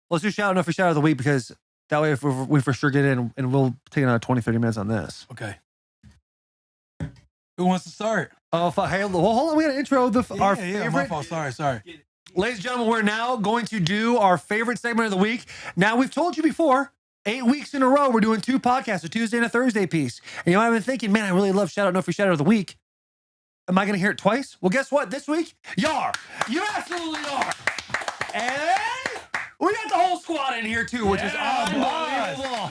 Let's do shout out for shout out of the week because that way if we for sure get in and we'll take another 20, 30 minutes on this. Okay. Who wants to start? Oh, hey, well, hold on. We got to intro our favorite. My fault. Sorry. Ladies and gentlemen, we're now going to do our favorite segment of the week. Now, we've told you before, 8 weeks in a row, we're doing 2 podcasts, a Tuesday and a Thursday piece. And you might have been thinking, man, I really love shout out, no free shout out of the week. Am I going to hear it twice? Well, guess what? This week, you are. You absolutely are. And we got the whole squad in here too, which is unbelievable.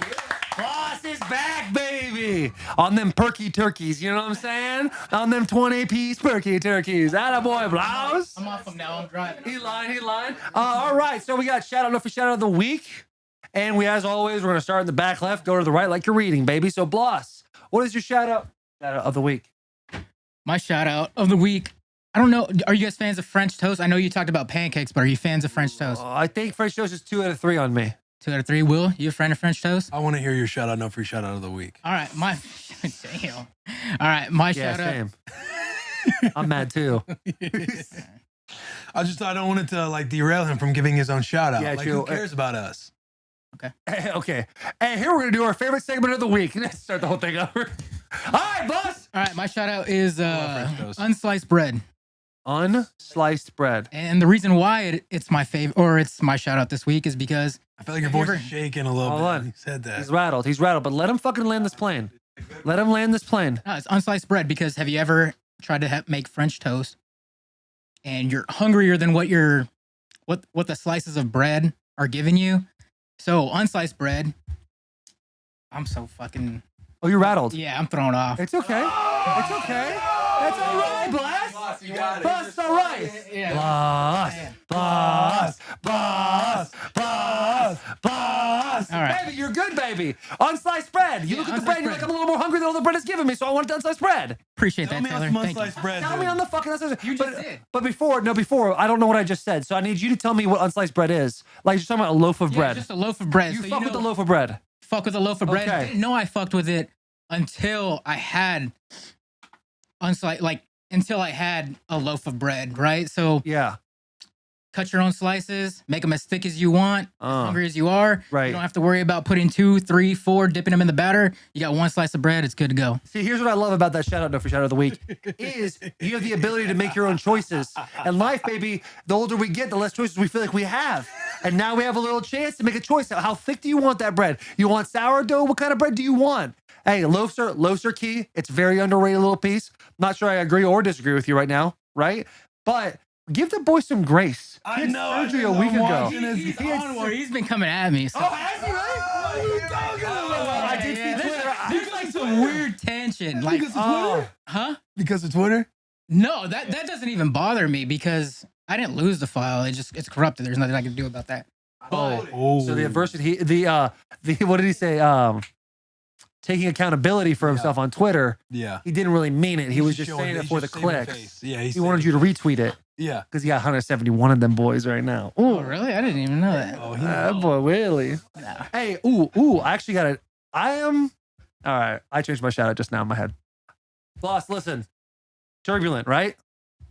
Boss is back, baby. On them perky turkeys, you know what I'm saying? On them 20-piece perky turkeys. Attaboy, Blouse. I'm off them now. I'm driving. He lying. All right, so we got shout out, no free shout out of the week. And we, as always, we're going to start in the back left, go to the right like you're reading, baby. So, Bloss, what is your shout out of the week? My shout out of the week. I don't know. Are you guys fans of French toast? I know you talked about pancakes, but are you fans of French toast? I think French toast is 2 out of 3 on me. 2 out of 3. Will, you a friend of French toast? I want to hear your shout out, no free shout out of the week. All right, damn. All right, my shout out. Same. I'm mad too. I don't want it to like derail him from giving his own shout out. Yeah, like, true. who cares about us? Okay. Hey, here we're going to do our favorite segment of the week. Let's start the whole thing over. All right, boss. All right, my shout out is unsliced bread. Unsliced bread. And the reason why it's my favorite, or it's my shout out this week, is because I feel like your voice is shaking a little bit. Hold on. He said that. He's rattled, but let him fucking land this plane. Let him land this plane. No, it's unsliced bread because have you ever tried to make French toast and you're hungrier than what the slices of bread are giving you? So unsliced bread, I'm so fucking... Oh, you're rattled. Yeah, I'm thrown off. It's okay. It's okay. It's all right, Blast. Blast, all right. Yeah. Blast. All right. Baby, you're good, baby. Unsliced bread. You look at the bread and you're like, I'm a little more hungry than all the bread is giving me, so I want unsliced bread. Appreciate Tell that, me Taylor. how Thank you. unsliced bread. Tell me on the fucking unsliced bread. You just did. But before, I don't know what I just said, so I need you to tell me what unsliced bread is. Like, you're talking about a loaf of bread. Just a loaf of bread. You So fuck with the loaf of bread. Fuck with a loaf of bread. Okay. Didn't know I fucked with it until I had until I had a loaf of bread, right? So Yeah. cut your own slices, make them as thick as you want, as hungry as you are. Right. You don't have to worry about putting 2, 3, 4, dipping them in the batter. You got 1 slice of bread, it's good to go. See, here's what I love about that shout out, no free shout out of the week, is you have the ability to make your own choices. And life, baby, the older we get, the less choices we feel like we have. And now we have a little chance to make a choice. How thick do you want that bread? You want sourdough? What kind of bread do you want? Hey, loaves are key. It's a very underrated little piece. Not sure I agree or disagree with you right now, right? But give the boy some grace. He had surgery a week ago. He's been coming at me. So. Oh, has he really? What are you talking about? I did see Twitter. There's like some weird tension. Like, Because of Twitter? huh? Because of Twitter? No, that doesn't even bother me because I didn't lose the file. It's corrupted. There's nothing I can do about that. But So the adversity, what did he say? Taking accountability for himself on Twitter. Yeah. He didn't really mean it. He was just saying it for the clicks. Yeah. He wanted you to retweet it Yeah. because he got 171 of them boys right now. oh, really? I didn't even know that. Oh, That boy, really? No. Hey, I actually got it. All right. I changed my shout out just now in my head. Boss, listen. Turbulent, right?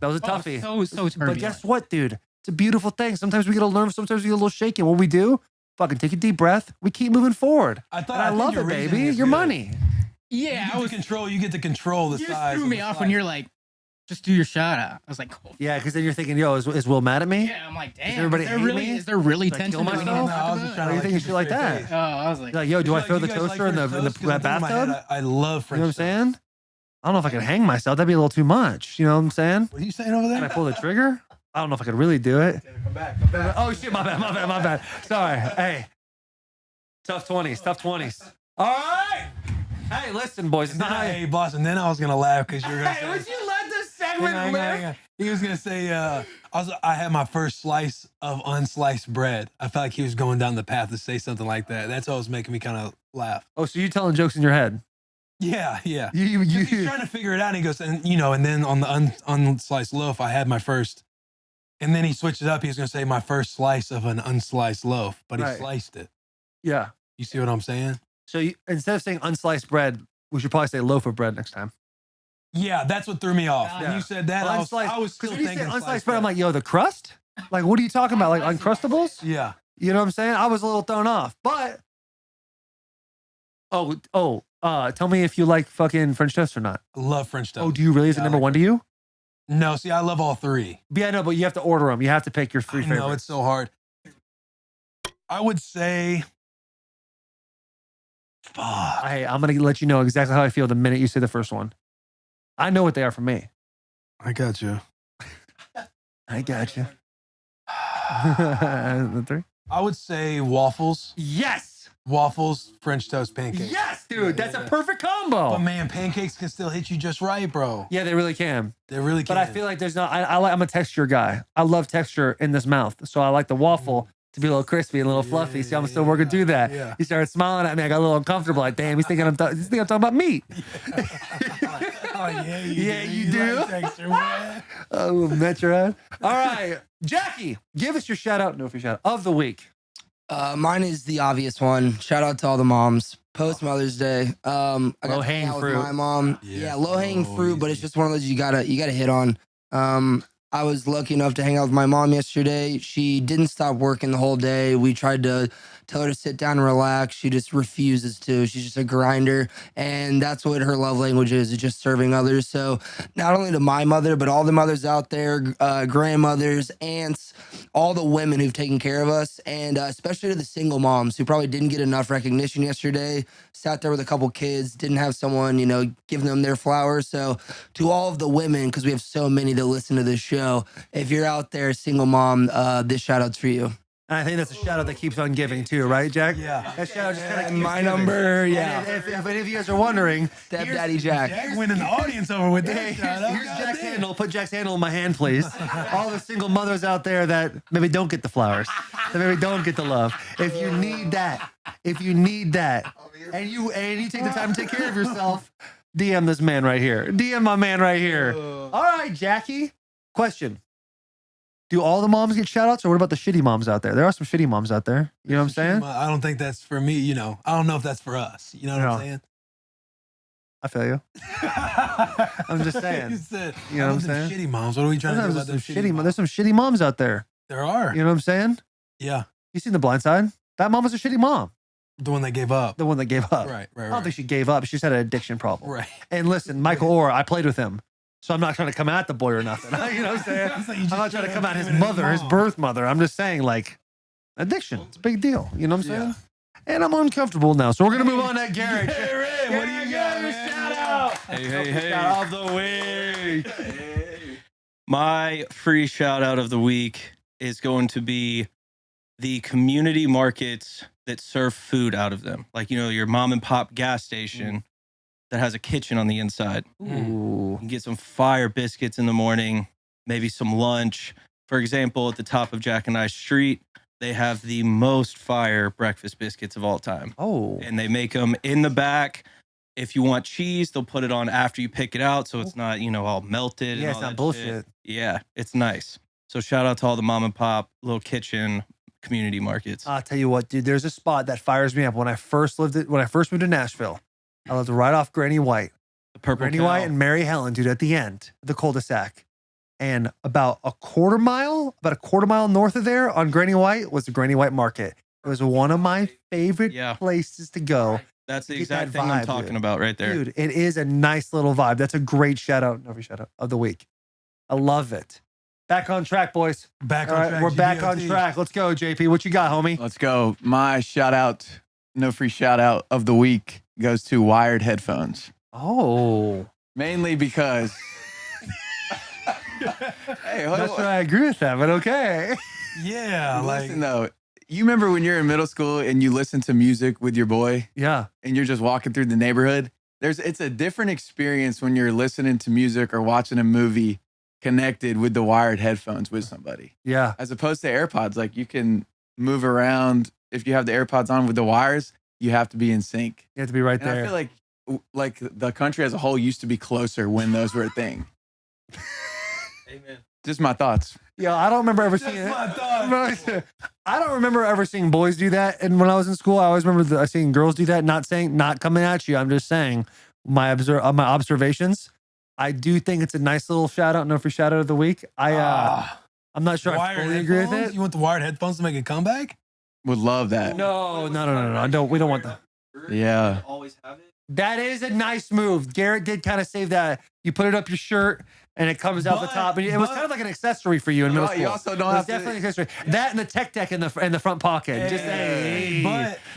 That was a toughie. So turbulent. But guess what, dude? It's a beautiful thing. Sometimes we get a little nervous. Sometimes we get a little shaky. What we do? Fucking take a deep breath. We keep moving forward. I love it, baby. Your money. Yeah, You get to control the You just size. threw me off when you're like, just do your shout out. I was like, cool. Yeah, because then you're thinking, yo, is Will mad at me? Yeah, I'm like, damn. everybody hate me? Is there really Should I tension? kill that we need to myself? talk I was about? just trying Why do you to think like shit like that? Oh, I was like, Like, yo, do I throw the toaster in that bathtub? I love French You know what I'm saying? I don't know if I could hang myself. That'd be a little too much. You know what I'm saying? What are you saying over there? Can I pull the trigger? I don't know if I could really do it. Come back. Oh, shit. My bad. Sorry. Hey. Tough 20s. All right. Hey, listen, boys. It's not how you... Hey, boss, and then I was going to laugh because you're going to Hey, say... would you let this segment Hang on. He was going to say, I had my first slice of unsliced bread. I felt like he was going down the path to say something like that. That's what was making me kind of laugh. Oh, so you telling jokes in your head? Yeah. He's He's trying to figure it out. And he goes, and then on the unsliced loaf, I had my first... And then he switched it up. He was going to say my first slice of an unsliced loaf, but he sliced it. Yeah. You see what I'm saying? So instead of saying unsliced bread, we should probably say loaf of bread next time. Yeah, that's what threw me off. Yeah. When you said that, I was still Because when you say thinking unsliced bread, I'm like, yo, the crust? Like, what are you talking about? Like Uncrustables? yeah. You know what I'm saying? I was a little thrown off, but tell me if you like fucking French toast or not. I love French toast. Oh, do you really? Is it number one to you? No, see, I love all three. Yeah, no, but you have to order them. You have to pick your three favorites. No, it's so hard. I would say, fuck. Hey, I'm gonna let you know exactly how I feel the minute you say the first one. I know what they are for me. I got you. I got you. The three. I would say waffles. Yes. Waffles, French toast, pancakes. Yes, dude. That's a perfect combo. But man, pancakes can still hit you just right, bro. Yeah, they really can. They really can. But I feel like there's not. I'm a texture guy. I love texture in this mouth, so I like the waffle to be a little crispy and a little fluffy. See, I'm still working through that. Yeah. He started smiling at me. I got a little uncomfortable. Like, damn, he's thinking I'm talking about meat. Oh yeah, you do. Like texture, man. Oh, Metro. All right, Jackie, give us your shout out. No, for shout out of the week. Mine is the obvious one. Shout out to all the moms. Post Mother's Day. I got Low to hang hanging out fruit. with my mom. Yeah, Yeah, low hanging so fruit, but it's easy. just one of those you gotta hit on. I was lucky enough to hang out with my mom yesterday. She didn't stop working the whole day. We tried to tell her to sit down and relax. She just refuses to. She's just a grinder. And that's what her love language is just serving others. So not only to my mother, but all the mothers out there, grandmothers, aunts, all the women who've taken care of us, and especially to the single moms who probably didn't get enough recognition yesterday, sat there with a couple kids, didn't have someone, giving them their flowers. So to all of the women, because we have so many that listen to this show, if you're out there, single mom, this shout out's for you. And I think that's a shout out that keeps on giving too, right, Jack? Yeah. That shout out just kind of And my number, yeah. If any of you guys are wondering, Stepdaddy Jack. Jack winning the audience over with that shout out. here's Jack's handle. Put Jack's handle in my hand, please. All the single mothers out there that maybe don't get the flowers, that maybe don't get the love. If you need that, and you take the time to take care of yourself, DM this man right here. DM my man right here. All right, Jackie. Question. Do all the moms get shout outs, or what about the shitty moms out there? There are some shitty moms out there. You know what I'm saying? I don't think that's for me. I don't know if that's for us. You know what I'm saying? I feel you. I'm just saying. You know what I'm saying? Shitty moms. What are we trying to do about There's them some shitty moms? there's some shitty moms out there. There are. You know what I'm saying? Yeah. You seen The Blind Side? That mom was a shitty mom. The one that gave up. The one that gave up. Right. I don't think she gave up. She just had an addiction problem. Right. And listen, Michael Orr, I played with him. So I'm not trying to come at the boy or nothing. You know what I'm saying? I'm not trying to come at his mother, his birth mother. I'm just saying, like, addiction. It's a big deal. You know what I'm saying? And I'm uncomfortable now. So we're going to move on to Garrett. Garrett, what do you got, man? Shout out. Hey. Shout out of the week. My free shout out of the week is going to be the community markets that serve food out of them. Like, your mom and pop gas station that has a kitchen on the inside. Ooh. You can get some fire biscuits in the morning, maybe some lunch. For example, at the top of Jack and I Street, they have the most fire breakfast biscuits of all time. Oh. And they make them in the back. If you want cheese, they'll put it on after you pick it out, so it's not, all melted. Yeah, and it's all not that bullshit. shit. Yeah, it's nice. So shout out to all the mom and pop little kitchen community markets. I'll tell you what, dude. There's a spot that fires me up. When I first moved to Nashville, I lived right off Granny White. The Purple Granny Cow. White and Mary Helen, dude, at the end, the cul-de-sac. And about a quarter mile north of there on Granny White was the Granny White Market. It was one of my favorite places to go. That's the Get exact that thing I'm vibe, talking dude. about right there. Dude, it is a nice little vibe. That's a great shout out of the week. I love it. Back on track, boys. Back All on right, track. we're back on GBOT. track. Let's go, JP. What you got, homie? Let's go. My shout out, no free shout out of the week goes to wired headphones. Oh. Mainly because. Hey, hold That's on. why I agree with that, but okay. Yeah, Listen, though, you remember when you're in middle school and you listen to music with your boy Yeah. and you're just walking through the neighborhood? It's a different experience when you're listening to music or watching a movie connected with the wired headphones with somebody. Yeah. As opposed to AirPods, like you can move around. If you have the AirPods on with the wires, you have to be in sync. You have to be right And there. I feel like the country as a whole used to be closer when those were a thing. Amen. Just my thoughts. Yeah, I don't remember ever seeing it. I don't remember ever seeing boys do that. And when I was in school, I always remember seeing girls do that. Not coming at you. I'm just saying my observations. I do think it's a nice little shout out. No free shout out of the week. I'm not sure I wired fully agree with headphones? it. You want the wired headphones to make a comeback? would love that. No. We don't want that. Yeah. Always have it. That is a nice move. Garrett did kind of save that. You put it up your shirt and it comes out the top. And it was kind of like an accessory for you in middle school. You also don't it was have definitely to. an accessory. That and the tech deck in the front pocket. Just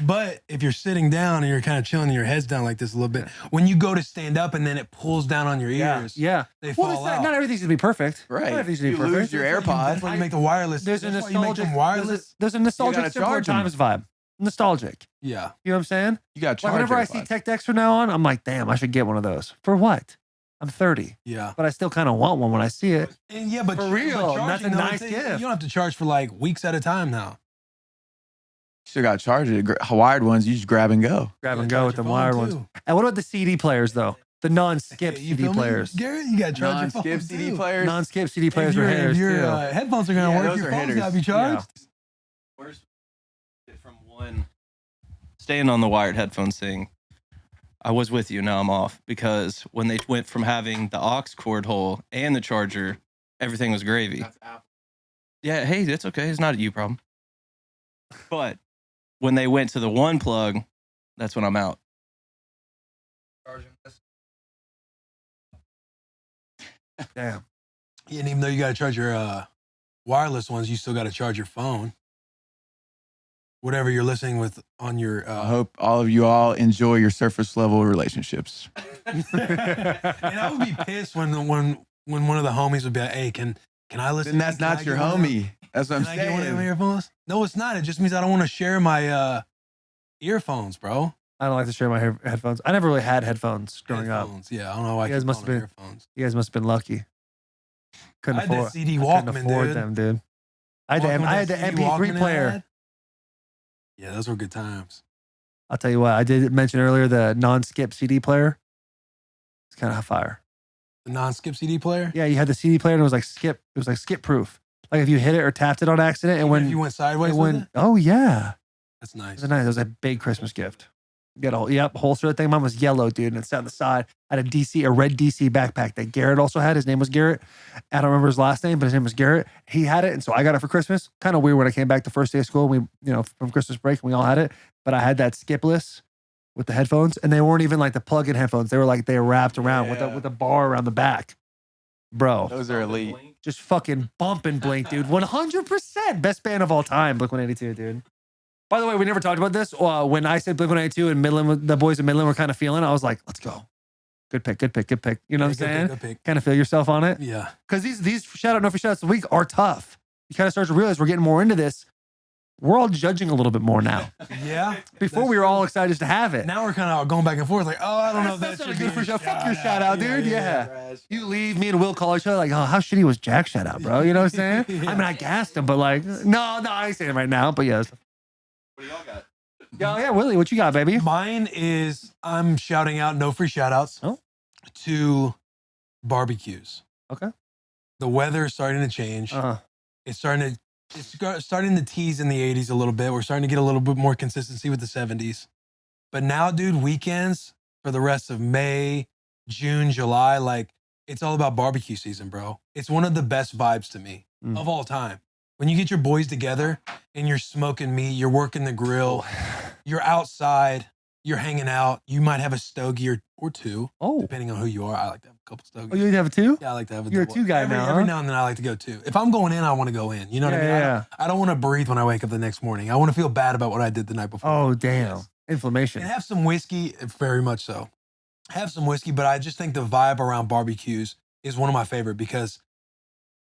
But if you're sitting down and you're kind of chilling and your head's down like this a little bit, when you go to stand up and then it pulls down on your ears, they fall out. Not everything's gonna be perfect. Right. Not everything's gonna You be perfect. lose your AirPods. That's why you make the wireless. There's a that's why you make them nostalgic. wireless. There's a nostalgic gotta simpler charge 'em. times vibe. Nostalgic. Yeah. You know what I'm saying? You got to Like charge. whenever I see tech decks from now on, I'm like, damn, I should get one of those. For what? I'm 30, Yeah. but I still kind of want one when I see it. And yeah, but For real, but that's a charging, though, nice you gift. don't have to charge for like weeks at a time now. Still got to charge it. Wired ones, you just grab and go. Grab and Yeah, go charge with the your phone, wired ones. too. And what about the CD players though? The non-skip You CD feel me? players. Garrett, you got to charge your phone. Non-skip CD too. players. Non-skip CD players If for your hitters too. headphones are going to Yeah, work, those your are phone's hitters. got to be charged. Where's from one? Staying on the wired headphones thing. I was with you. Now I'm off because when they went from having the aux cord hole and the charger, everything was gravy. That's Apple. Yeah, hey, that's okay. It's not a you problem. But when they went to the one plug, that's when I'm out. Damn. Yeah, and even though you got to charge your wireless ones, you still got to charge your phone. Whatever you're listening with on your. I hope all of you all enjoy your surface level relationships. And I would be pissed when one of the homies would be like, "Hey, can I listen?" Then that's not your homie. That's what I'm Can I get one of my saying. earphones? No, it's not. It just means I don't want to share my earphones, bro. I don't like to share my headphones. I never really had headphones growing up. Headphones. Yeah, I don't know why You guys I keep must calling have them earphones. You guys must have been lucky. Couldn't I had that afford. CD I Walkman, couldn't afford dude. them, dude. I Walkman with had the that CD MP3 Walkman I player. had. Yeah, those were good times. I'll tell you what. I did mention earlier the non-skip CD player. It's kind of fire. The non-skip CD player. Yeah, you had the CD player and it was like skip. It was like skip proof. Like if you hit it or tapped it on accident, and Even when if you went sideways it with went, it, oh yeah, that's it nice. was nice. It was a big Christmas gift. Get a holster that thing. Mine was yellow, dude, and it's on the side. I had a red DC backpack that Garrett also had. His name was Garrett. I don't remember his last name, but his name was Garrett. He had it, and so I got it for Christmas. Kind of weird when I came back the first day of school. We, from Christmas break, and we all had it. But I had that skipless with the headphones, and they weren't even like the plug-in headphones. They were wrapped around with a bar around the back, bro. Those are elite. Just fucking bump and blink, dude. 100% best band of all time, Blink-182, dude. By the way, we never talked about this. When I said Blink-182 and Midland, the boys in Midland were kind of feeling, I was like, let's go. Good pick. You know what I'm saying? Good pick. Kind of feel yourself on it. Yeah. Because these shout out, no free shout outs of the week are tough. You kind of start to realize we're getting more into this. We're all judging a little bit more now. Yeah. Before we were all excited just to have it. Now we're kind of going back and forth, like, oh, I don't know if That's that not a should good be for a shout. Fuck your shout out, dude. Yeah. Trash. You leave, me and Will call each other like, oh, how shitty was Jack's shout out, bro? You know what I'm saying? Yeah. I mean, I gassed him, but like, no, I ain't saying it right now, but yes. What do y'all got? Yeah, Willie, what you got, baby? Mine is I'm shouting out no free shout outs Oh. to barbecues. Okay. The weather is starting to change. It's starting to tease in the 80s a little bit. We're starting to get a little bit more consistency with the 70s. But now, dude, weekends for the rest of May, June, July, like it's all about barbecue season, bro. It's one of the best vibes to me of all time. When you get your boys together and you're smoking meat, you're working the grill, you're outside, you're hanging out. You might have a stogie or two, Oh, depending on who you are. I like to have a couple stogies. oh, you have a two? Yeah, I like to have a You're a double. two guy every, now, Every huh? now and then I like to go two. If I'm going in, I want to go in. You know what I mean? Yeah. I don't want to breathe when I wake up the next morning. I want to feel bad about what I did the night before. Oh, damn. Yes. Inflammation. And have some whiskey, very much so. Have some whiskey, but I just think the vibe around barbecues is one of my favorite because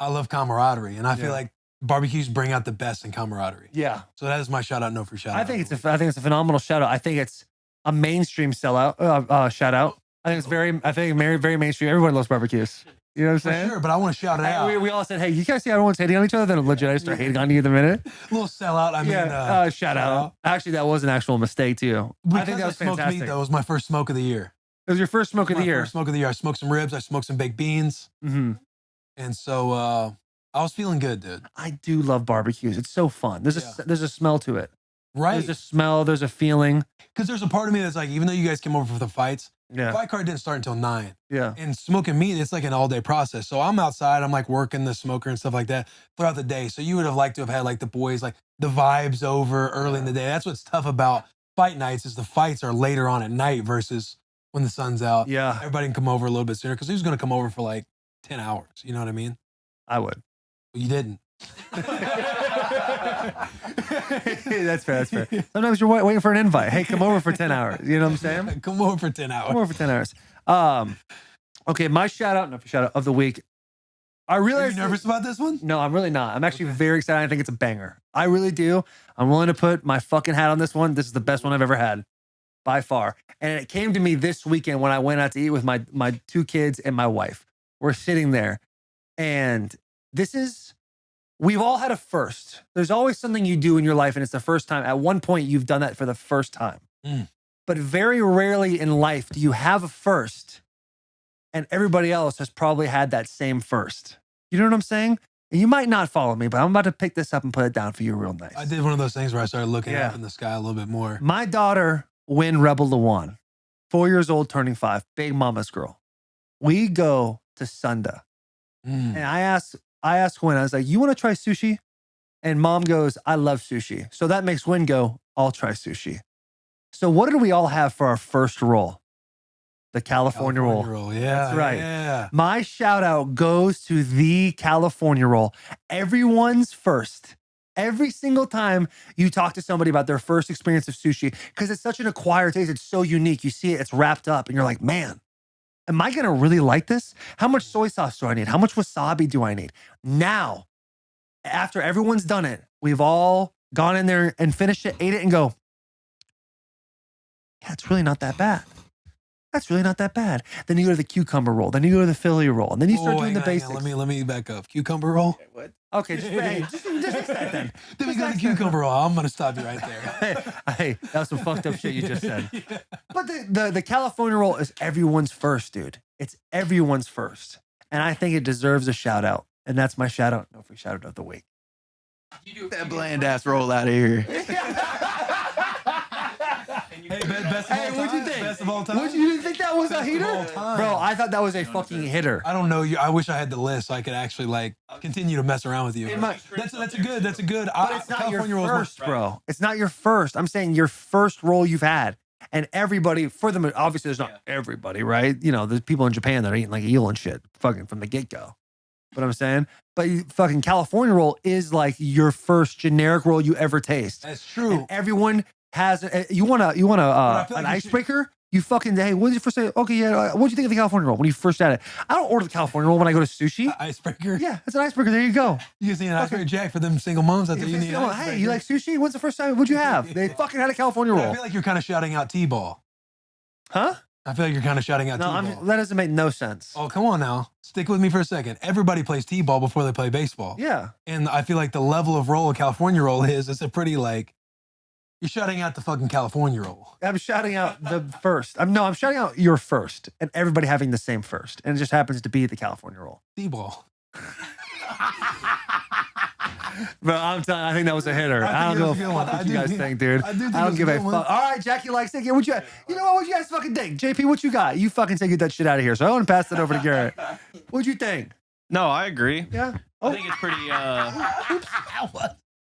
I love camaraderie, and I feel like barbecues bring out the best in camaraderie. Yeah. So that is my shout out, no free shout out. I think it's a phenomenal shout out. I think it's a mainstream sellout, shout out. I think it's very mainstream. Everyone loves barbecues. You know what I'm for saying? sure, but I want to shout it out. We all said, hey, you guys see everyone's hating on each other? Then legit, I start hating on you the minute. A little sellout. I mean, shout out. Actually, that was an actual mistake too. Because I think that was smoked fantastic. meat, though, it was my first smoke of the year. It was your first smoke of the My year. first smoke of the year. I smoked some ribs. I smoked some baked beans. Mm-hmm. And so I was feeling good, dude. I do love barbecues. It's so fun. There's a smell to it. Right. There's a smell. There's a feeling. Because there's a part of me that's like, even though you guys came over for the fights, Yeah. Fight card didn't start until 9. Yeah. And smoking meat, it's like an all day process. So I'm outside, I'm like working the smoker and stuff like that throughout the day. So you would have liked to have had like the boys, like the vibes over early in the day. That's what's tough about fight nights is the fights are later on at night versus when the sun's out. Yeah. Everybody can come over a little bit sooner because who's going to come over for like 10 hours? You know what I mean? I would. Well, you didn't. That's fair. That's fair. Sometimes you're waiting for an invite. Hey, come over for 10 hours. You know what I'm saying? Come over for 10 hours. Come over for 10 hours. Okay, my shout out of the week. I Are realized. you nervous about this one? No, I'm really not. I'm actually very excited. I think it's a banger. I really do. I'm willing to put my fucking hat on this one. This is the best one I've ever had, by far. And it came to me this weekend when I went out to eat with my 2 kids and my wife. We're sitting there, and we've all had a first. There's always something you do in your life, and it's the first time. At one point, you've done that for the first time. But very rarely in life do you have a first, and everybody else has probably had that same first. You know what I'm saying? And you might not follow me, but I'm about to pick this up and put it down for you real nice. I did one of those things where I started looking up in the sky a little bit more. My daughter, Will Rebel Lewan, 4 years old, turning 5, big mama's girl. We go to Sunda. And I asked Win, I was like, you want to try sushi? And mom goes, I love sushi. So that makes Win go, I'll try sushi. So what did we all have for our first roll? The California roll. Yeah. That's right. Yeah. My shout out goes to the California roll. Everyone's first. Every single time you talk to somebody about their first experience of sushi, because it's such an acquired taste, it's so unique. You see it, it's wrapped up, and you're like, man, am I going to really like this? How much soy sauce do I need? How much wasabi do I need? Now, after everyone's done it, we've all gone in there and finished it, ate it, and go, yeah, it's really not that bad. That's really not that bad. Then you go to the cucumber roll. Then you go to the Philly roll. And then you start doing the basics. Let me back up. Cucumber roll? Okay, just fix that then. Then we go to the cucumber roll. I'm going to stop you right there. Hey, that was some fucked up shit you just said. But the California roll is everyone's first, dude. It's everyone's first. And I think it deserves a shout out. And that's my shout out. No free shout out of the week. That bland ass roll out of here. What'd you think? Best of all time. You didn't think that was a heater? All time. Bro, I thought that was a fucking hitter. I don't know you. I wish I had the list so I could actually like continue to mess around with you. That's a good. But it's not California your rolls first, bro. It's not your first. I'm saying your first roll you've had. And everybody, for them, obviously there's not everybody, right? You know, there's people in Japan that are eating like eel and shit fucking from the get-go. What I'm saying? But fucking California roll is like your first generic roll you ever taste. That's true. And everyone has you want an icebreaker? You fucking, hey, what did you first say? Okay, yeah. What did you think of the California roll when you first had it? I don't order the California roll when I go to sushi. Icebreaker? Yeah, it's an icebreaker. There you go. You just need an icebreaker, Jack, for them single moms out there. You need an icebreaker. Hey, you like sushi? When's the first time? What'd you have? They fucking had a California roll. I feel like you're kind of shouting out T-ball. Huh? I feel like you're kind of shouting out T-ball. That doesn't make no sense. Oh, come on now. Stick with me for a second. Everybody plays T-ball before they play baseball. Yeah. And I feel like the level of roll a California roll it's a pretty like, you're shouting out the fucking California roll. I'm shouting out the first. I'm shouting out your first and everybody having the same first. And it just happens to be the California roll. T-ball. Bro, I'm telling you, I think that was a hitter. I don't give a fuck what you guys think, dude. I don't give a fuck. All right, Jackie likes it. You know what you guys fucking think? JP, what you got? You fucking say get that shit out of here. So I want to pass that over to Garrett. What'd you think? No, I agree. Yeah. I think it's pretty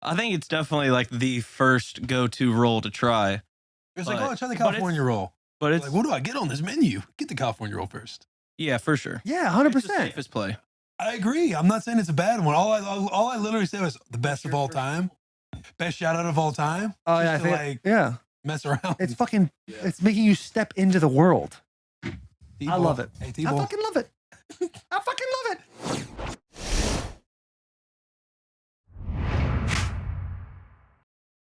I think it's definitely like the first go-to roll to try. It's like, oh, try the California roll. But it's like, what do I get on this menu? Get the California roll first. Yeah, for sure. Yeah, 100%. It's the safest play. I agree. I'm not saying it's a bad one. All I literally said was the best of all time. Best shout out of all time. Oh, yeah. I think, yeah. Mess around. It's fucking, it's making you step into the world. T-ball. I love it. Hey, I T-ball. fucking love it.